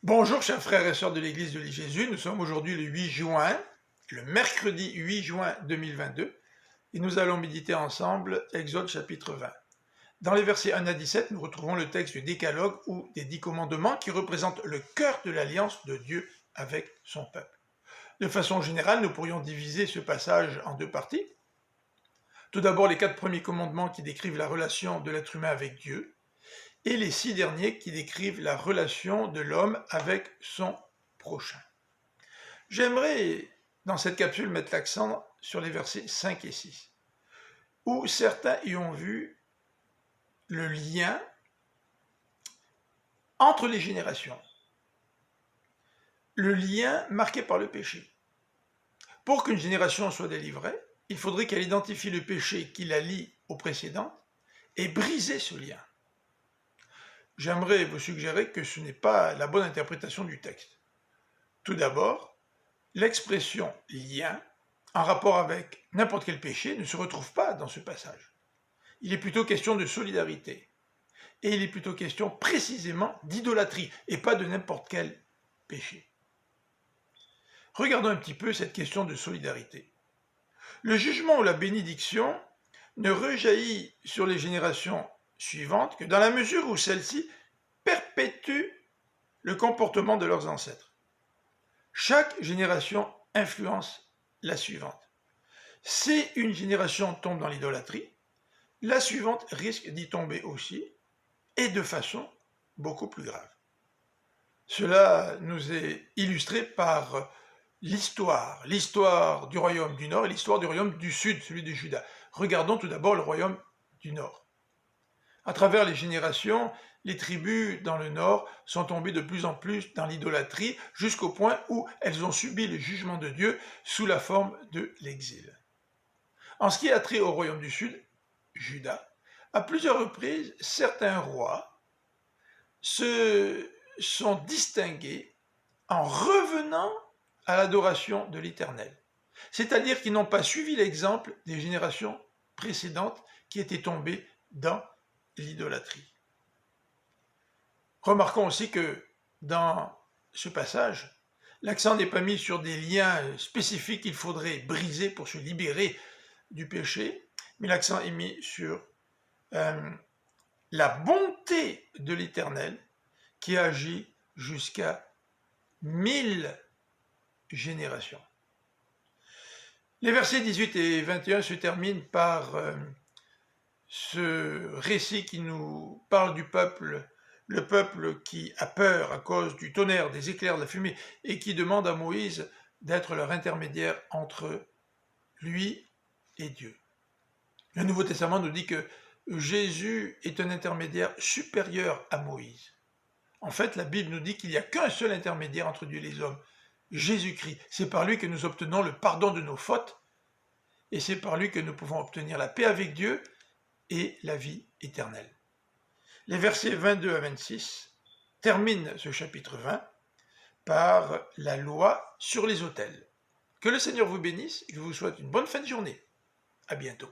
Bonjour chers frères et sœurs de l'église de Jésus, nous sommes aujourd'hui le 8 juin, le mercredi 8 juin 2022, et nous allons méditer ensemble Exode chapitre 20. Dans les versets 1 à 17, nous retrouvons le texte du Décalogue ou des 10 commandements qui représentent le cœur de l'alliance de Dieu avec son peuple. De façon générale, nous pourrions diviser ce passage en deux parties. Tout d'abord, les 4 premiers commandements qui décrivent la relation de l'être humain avec Dieu, et les 6 derniers qui décrivent la relation de l'homme avec son prochain. J'aimerais, dans cette capsule, mettre l'accent sur les versets 5 et 6, où certains y ont vu le lien entre les générations, le lien marqué par le péché. Pour qu'une génération soit délivrée, il faudrait qu'elle identifie le péché qui la lie aux précédentes et briser ce lien. J'aimerais vous suggérer que ce n'est pas la bonne interprétation du texte. Tout d'abord, l'expression « lien » en rapport avec n'importe quel péché ne se retrouve pas dans ce passage. Il est plutôt question de solidarité. Et il est plutôt question précisément d'idolâtrie et pas de n'importe quel péché. Regardons un petit peu cette question de solidarité. Le jugement ou la bénédiction ne rejaillit sur les générations suivantes que dans la mesure où celles-ci perpétuent le comportement de leurs ancêtres. Chaque génération influence la suivante. Si une génération tombe dans l'idolâtrie, la suivante risque d'y tomber aussi, et de façon beaucoup plus grave. Cela nous est illustré par l'histoire du royaume du Nord et l'histoire du royaume du Sud, celui de Juda. Regardons tout d'abord le royaume du Nord. À travers les générations, les tribus dans le Nord sont tombées de plus en plus dans l'idolâtrie, jusqu'au point où elles ont subi le jugement de Dieu sous la forme de l'exil. En ce qui a trait au royaume du Sud, Juda, à plusieurs reprises, certains rois se sont distingués en revenant à l'adoration de l'Éternel. C'est-à-dire qu'ils n'ont pas suivi l'exemple des générations précédentes qui étaient tombées dans l'idolâtrie. Remarquons aussi que dans ce passage, l'accent n'est pas mis sur des liens spécifiques qu'il faudrait briser pour se libérer du péché, mais l'accent est mis sur la bonté de l'Éternel qui agit jusqu'à 1000 générations. Les versets 18 et 21 se terminent par ce récit qui nous parle du peuple, le peuple qui a peur à cause du tonnerre, des éclairs, de la fumée, et qui demande à Moïse d'être leur intermédiaire entre lui et Dieu. Le Nouveau Testament nous dit que Jésus est un intermédiaire supérieur à Moïse. En fait, la Bible nous dit qu'il n'y a qu'un seul intermédiaire entre Dieu et les hommes, Jésus-Christ. C'est par lui que nous obtenons le pardon de nos fautes, et c'est par lui que nous pouvons obtenir la paix avec Dieu et la vie éternelle. Les versets 22 à 26 terminent ce chapitre 20 par la loi sur les autels. Que le Seigneur vous bénisse et que je vous souhaite une bonne fin de journée. À bientôt.